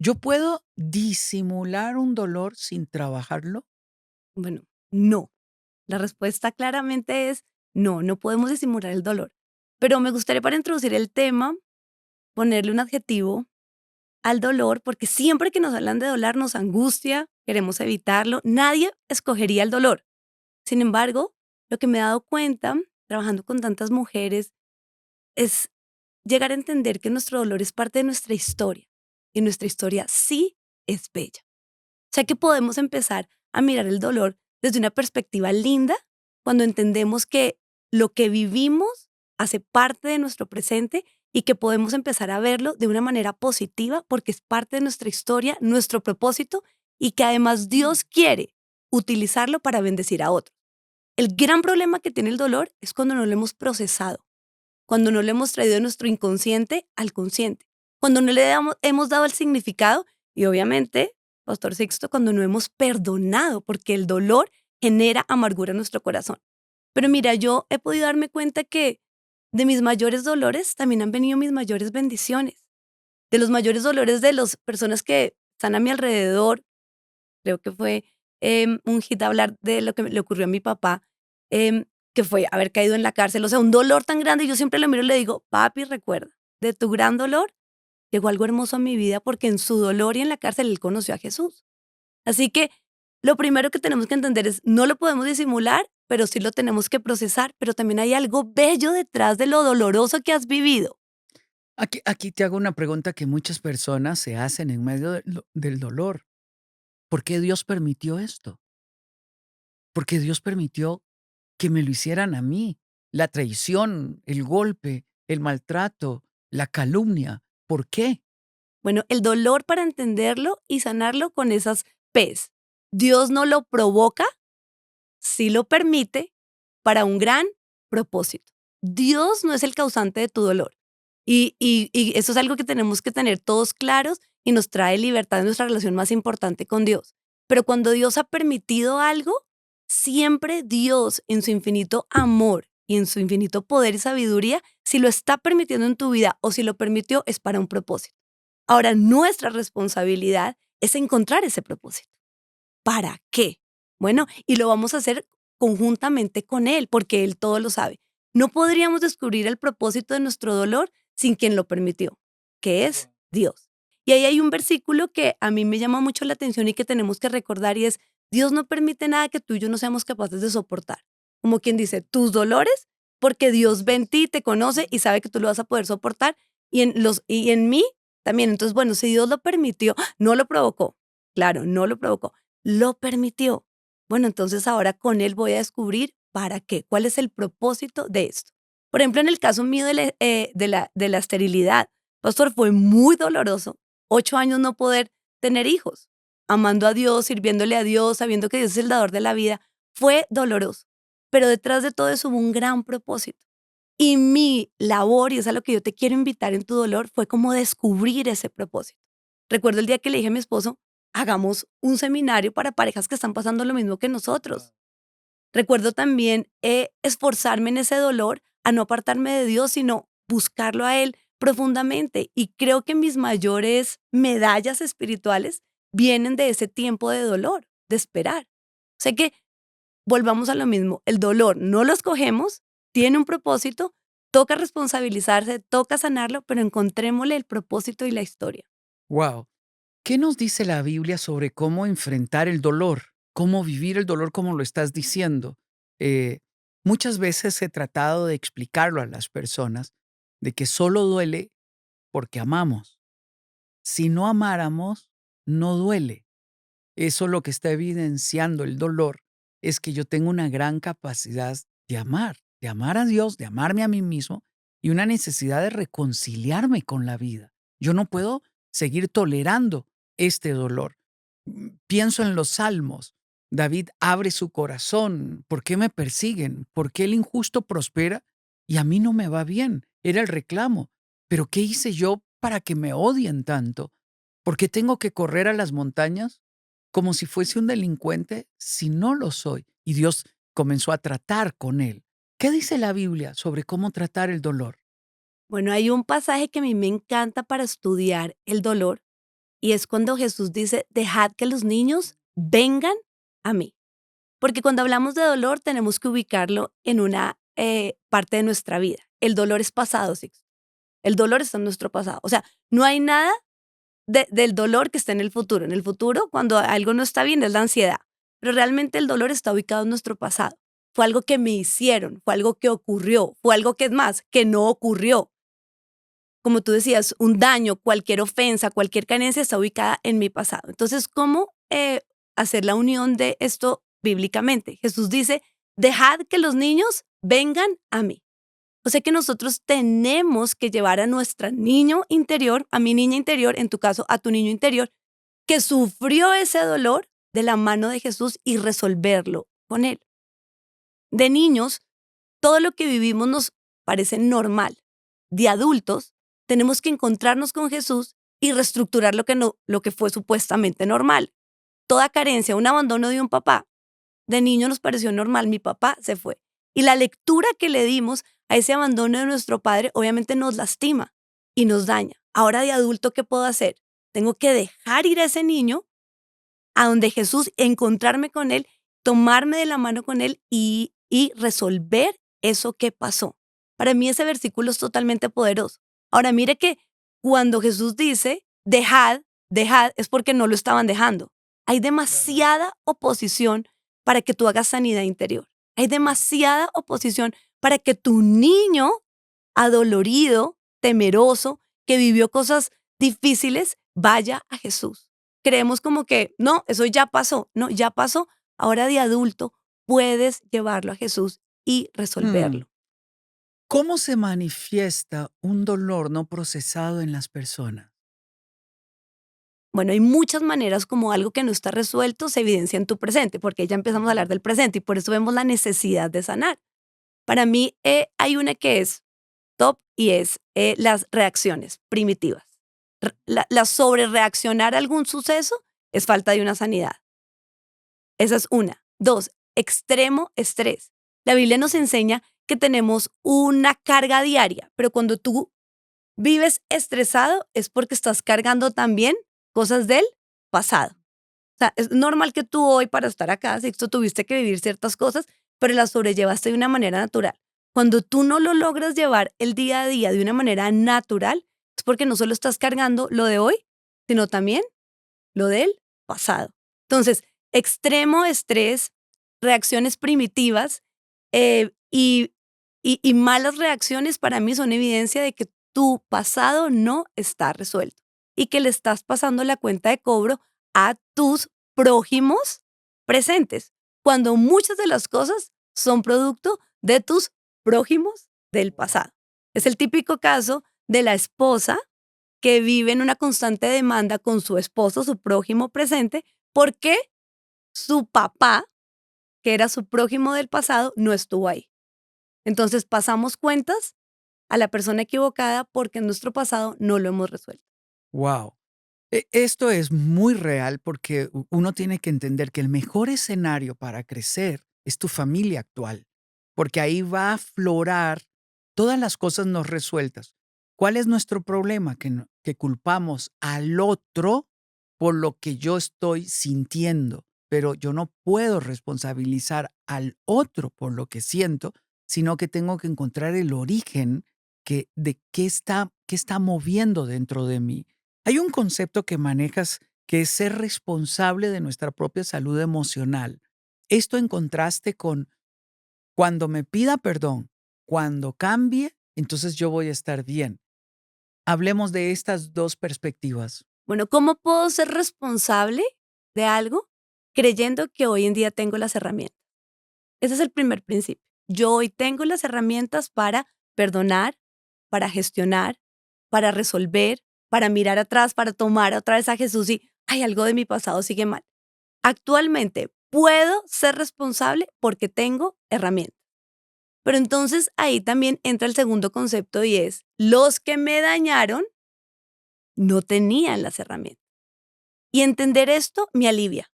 ¿Yo puedo disimular un dolor sin trabajarlo? Bueno, no. La respuesta claramente es no, no podemos disimular el dolor. Pero me gustaría para introducir el tema ponerle un adjetivo al dolor, porque siempre que nos hablan de dolor nos angustia, queremos evitarlo, nadie escogería el dolor. Sin embargo, lo que me he dado cuenta trabajando con tantas mujeres es llegar a entender que nuestro dolor es parte de nuestra historia y nuestra historia sí es bella. O sea que podemos empezar a mirar el dolor desde una perspectiva linda cuando entendemos que lo que vivimos hace parte de nuestro presente y que podemos empezar a verlo de una manera positiva porque es parte de nuestra historia, nuestro propósito y que además Dios quiere utilizarlo para bendecir a otros. El gran problema que tiene el dolor es cuando no lo hemos procesado, cuando no lo hemos traído de nuestro inconsciente al consciente, cuando no le hemos dado el significado y obviamente, Pastor Sixto, cuando no hemos perdonado, porque el dolor genera amargura en nuestro corazón. Pero mira, yo he podido darme cuenta que de mis mayores dolores también han venido mis mayores bendiciones, de los mayores dolores de las personas que están a mi alrededor. Creo que fue un hit hablar de lo que le ocurrió a mi papá, que fue haber caído en la cárcel, o sea, un dolor tan grande, y yo siempre lo miro y le digo: "Papi, recuerda, de tu gran dolor llegó algo hermoso a mi vida, porque en su dolor y en la cárcel él conoció a Jesús". Así que lo primero que tenemos que entender es, no lo podemos disimular, pero sí lo tenemos que procesar, pero también hay algo bello detrás de lo doloroso que has vivido. Aquí te hago una pregunta que muchas personas se hacen en medio del dolor. ¿Por qué Dios permitió esto? ¿Por qué Dios permitió que me lo hicieran a mí? La traición, el golpe, el maltrato, la calumnia. ¿Por qué? Bueno, el dolor para entenderlo y sanarlo con esas P's. Dios no lo provoca, sí lo permite para un gran propósito. Dios no es el causante de tu dolor. Y eso es algo que tenemos que tener todos claros y nos trae libertad en nuestra relación más importante con Dios. Pero cuando Dios ha permitido algo, siempre Dios en su infinito amor y en su infinito poder y sabiduría, si lo está permitiendo en tu vida o si lo permitió, es para un propósito. Ahora, nuestra responsabilidad es encontrar ese propósito. ¿Para qué? Bueno, y lo vamos a hacer conjuntamente con Él, porque Él todo lo sabe. No podríamos descubrir el propósito de nuestro dolor sin quien lo permitió, que es Dios. Y ahí hay un versículo que a mí me llama mucho la atención y que tenemos que recordar y es, Dios no permite nada que tú y yo no seamos capaces de soportar. Como quien dice, tus dolores, porque Dios ve en ti, te conoce y sabe que tú lo vas a poder soportar y en mí también. Entonces, bueno, si Dios lo permitió, no lo provocó. Claro, no lo provocó, lo permitió. Bueno, entonces ahora con él voy a descubrir para qué, cuál es el propósito de esto. Por ejemplo, en el caso mío de la esterilidad, pastor, fue muy doloroso. 8 años no poder tener hijos, amando a Dios, sirviéndole a Dios, sabiendo que Dios es el dador de la vida. Fue doloroso, pero detrás de todo eso hubo un gran propósito. Y mi labor, y es a lo que yo te quiero invitar en tu dolor, fue como descubrir ese propósito. Recuerdo el día que le dije a mi esposo, hagamos un seminario para parejas que están pasando lo mismo que nosotros. Recuerdo también esforzarme en ese dolor a no apartarme de Dios, sino buscarlo a Él profundamente. Y creo que mis mayores medallas espirituales vienen de ese tiempo de dolor, de esperar. O sea que volvamos a lo mismo, el dolor no lo escogemos, tiene un propósito, toca responsabilizarse, toca sanarlo, pero encontrémosle el propósito y la historia. Wow. ¿Qué nos dice la Biblia sobre cómo enfrentar el dolor? ¿Cómo vivir el dolor como lo estás diciendo? Eh, Muchas veces he tratado de explicarlo a las personas de que solo duele porque amamos. Si no amáramos, no duele. Eso lo que está evidenciando el dolor es que yo tengo una gran capacidad de amar a Dios, de amarme a mí mismo y una necesidad de reconciliarme con la vida. Yo no puedo seguir tolerando este dolor. Pienso en los salmos. David abre su corazón. ¿Por qué me persiguen? ¿Por qué el injusto prospera y a mí no me va bien? Era el reclamo. Pero ¿qué hice yo para que me odien tanto? ¿Por qué tengo que correr a las montañas como si fuese un delincuente si no lo soy? Y Dios comenzó a tratar con él. ¿Qué dice la Biblia sobre cómo tratar el dolor? Bueno, hay un pasaje que a mí me encanta para estudiar el dolor y es cuando Jesús dice, dejad que los niños vengan a mí. Porque cuando hablamos de dolor tenemos que ubicarlo en una parte de nuestra vida. El dolor es pasado, sí. El dolor está en nuestro pasado. O sea, no hay nada del dolor que está en el futuro. En el futuro, cuando algo no está bien, es la ansiedad. Pero realmente el dolor está ubicado en nuestro pasado. Fue algo que me hicieron, fue algo que ocurrió, fue algo que es más, que no ocurrió. Como tú decías, un daño, cualquier ofensa, cualquier carencia está ubicada en mi pasado. Entonces, ¿cómo hacer la unión de esto bíblicamente? Jesús dice, dejad que los niños vengan a mí. O sea que nosotros tenemos que llevar a nuestro niño interior, a mi niña interior, en tu caso, a tu niño interior, que sufrió ese dolor de la mano de Jesús y resolverlo con él. De niños, todo lo que vivimos nos parece normal. De adultos, tenemos que encontrarnos con Jesús y reestructurar lo que fue supuestamente normal. Toda carencia, un abandono de un papá, de niño nos pareció normal, mi papá se fue. Y la lectura que le dimos a ese abandono de nuestro padre obviamente nos lastima y nos daña. Ahora de adulto, ¿qué puedo hacer? Tengo que dejar ir a ese niño a donde Jesús, encontrarme con él, tomarme de la mano con él y resolver eso que pasó. Para mí ese versículo es totalmente poderoso. Ahora mire que cuando Jesús dice, dejad, dejad, es porque no lo estaban dejando. Hay demasiada oposición para que tú hagas sanidad interior. Hay demasiada oposición para que tu niño adolorido, temeroso, que vivió cosas difíciles, vaya a Jesús. Creemos como que, no, eso ya pasó. No, ya pasó. Ahora de adulto puedes llevarlo a Jesús y Mm. resolverlo. ¿Cómo se manifiesta un dolor no procesado en las personas? Bueno, hay muchas maneras como algo que no está resuelto se evidencia en tu presente, porque ya empezamos a hablar del presente y por eso vemos la necesidad de sanar. Para mí hay una que es top y es las reacciones primitivas. La sobrereaccionar a algún suceso es falta de una sanidad. Esa es una. Dos, extremo estrés. La Biblia nos enseña que tenemos una carga diaria, pero cuando tú vives estresado es porque estás cargando también cosas del pasado. O sea, es normal que tú hoy para estar acá, Sixto, tuviste que vivir ciertas cosas, pero las sobrellevaste de una manera natural. Cuando tú no lo logras llevar el día a día de una manera natural, es porque no solo estás cargando lo de hoy, sino también lo del pasado. Entonces, extremo estrés, reacciones primitivas y malas reacciones para mí son evidencia de que tu pasado no está resuelto y que le estás pasando la cuenta de cobro a tus prójimos presentes, cuando muchas de las cosas son producto de tus prójimos del pasado. Es el típico caso de la esposa que vive en una constante demanda con su esposo, su prójimo presente, porque su papá, que era su prójimo del pasado, no estuvo ahí. Entonces pasamos cuentas a la persona equivocada porque en nuestro pasado no lo hemos resuelto. Wow. Esto es muy real porque uno tiene que entender que el mejor escenario para crecer es tu familia actual, porque ahí va a aflorar todas las cosas no resueltas. ¿Cuál es nuestro problema? Que culpamos al otro por lo que yo estoy sintiendo, pero yo no puedo responsabilizar al otro por lo que siento, sino que tengo que encontrar el origen de qué está moviendo dentro de mí. Hay un concepto que manejas que es ser responsable de nuestra propia salud emocional. Esto en contraste con cuando me pida perdón, cuando cambie, entonces yo voy a estar bien. Hablemos de estas dos perspectivas. Bueno, ¿cómo puedo ser responsable de algo creyendo que hoy en día tengo las herramientas? Ese es el primer principio. Yo hoy tengo las herramientas para perdonar, para gestionar, para resolver, para mirar atrás, para tomar otra vez a Jesús y, hay algo de mi pasado sigue mal. Actualmente puedo ser responsable porque tengo herramientas. Pero entonces ahí también entra el segundo concepto y es, los que me dañaron no tenían las herramientas. Y entender esto me alivia,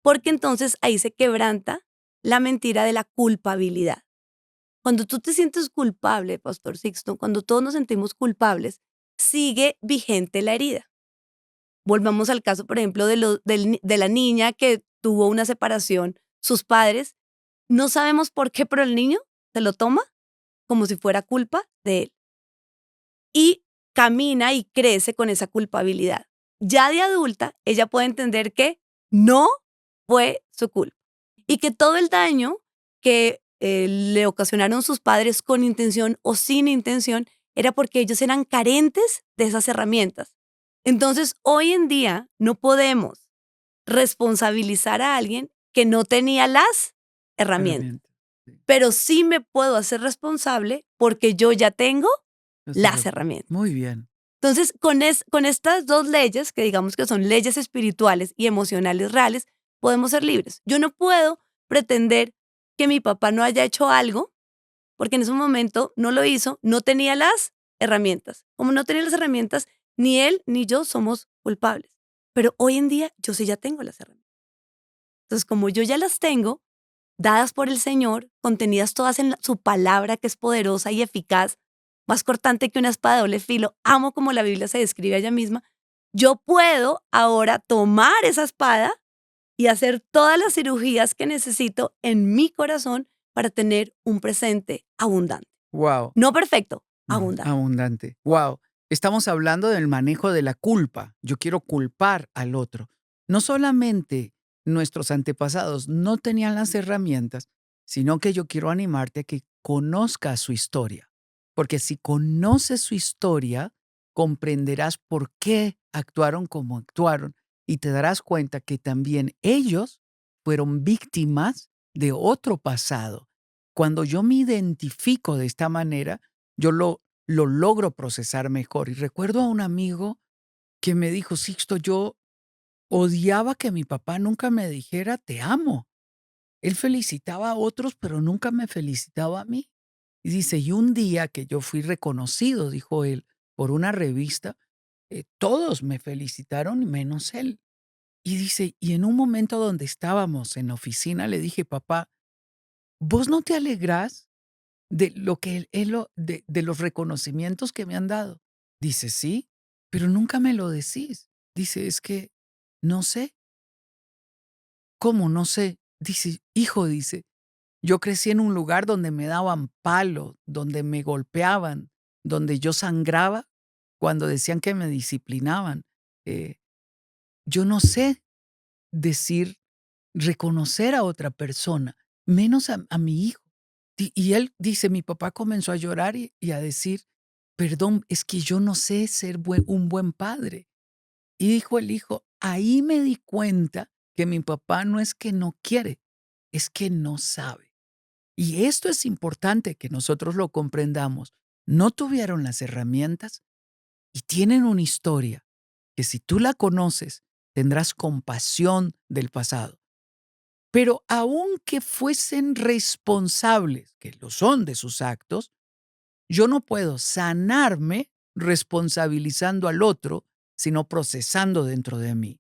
porque entonces ahí se quebranta la mentira de la culpabilidad. Cuando tú te sientes culpable, Pastor Sixto, cuando todos nos sentimos culpables, sigue vigente la herida. Volvamos al caso, por ejemplo, de la niña que tuvo una separación, sus padres, no sabemos por qué, pero el niño se lo toma como si fuera culpa de él y camina y crece con esa culpabilidad. Ya de adulta, ella puede entender que no fue su culpa y que todo el daño que le ocasionaron sus padres con intención o sin intención era porque ellos eran carentes de esas herramientas. Entonces, hoy en día no podemos responsabilizar a alguien que no tenía las herramientas, Herramientas. Sí, pero sí me puedo hacer responsable porque yo ya tengo las las herramientas. herramientas. Muy bien. Entonces, con estas 2 leyes, que digamos que son leyes espirituales y emocionales reales, podemos ser libres. Yo no puedo pretender que mi papá no haya hecho algo, porque en ese momento no lo hizo, no tenía las herramientas. Como no tenía las herramientas, ni él ni yo somos culpables. Pero hoy en día yo sí ya tengo las herramientas. Entonces, como yo ya las tengo, dadas por el Señor, contenidas todas en su palabra que es poderosa y eficaz, más cortante que una espada de doble filo, amo como la Biblia se describe a ella misma, yo puedo ahora tomar esa espada y hacer todas las cirugías que necesito en mi corazón para tener un presente abundante. Wow. No perfecto, abundante. Abundante. Wow. Estamos hablando del manejo de la culpa. Yo quiero culpar al otro. No solamente nuestros antepasados no tenían las herramientas, sino que yo quiero animarte a que conozcas su historia. Porque si conoces su historia, comprenderás por qué actuaron como actuaron y te darás cuenta que también ellos fueron víctimas de otro pasado. Cuando yo me identifico de esta manera, yo lo logro procesar mejor. Y recuerdo a un amigo que me dijo: "Sixto, yo odiaba que mi papá nunca me dijera te amo. Él felicitaba a otros, pero nunca me felicitaba a mí". Y dice: "Y un día que yo fui reconocido", dijo él, "por una revista, todos me felicitaron menos él". Y dice: "Y en un momento donde estábamos en la oficina, le dije: "Papá, ¿vos no te alegrás de lo que él lo de los reconocimientos que me han dado?". Dice: "Sí, pero nunca me lo decís". Dice: "Es que no sé". "¿Cómo no sé?". Dice: "Hijo", dice, "yo crecí en un lugar donde me daban palo, donde me golpeaban, donde yo sangraba cuando decían que me disciplinaban. Eh, yo no sé decir, reconocer a otra persona, menos a mi hijo". Y él dice: "Mi papá comenzó a llorar y a decir: 'Perdón, es que yo no sé ser un buen padre'". Y dijo el hijo: "Ahí me di cuenta que mi papá no es que no quiere, es que no sabe". Y esto es importante que nosotros lo comprendamos. No tuvieron las herramientas y tienen una historia que, si tú la conoces, tendrás compasión del pasado. Pero aunque fuesen responsables, que lo son de sus actos, yo no puedo sanarme responsabilizando al otro, sino procesando dentro de mí.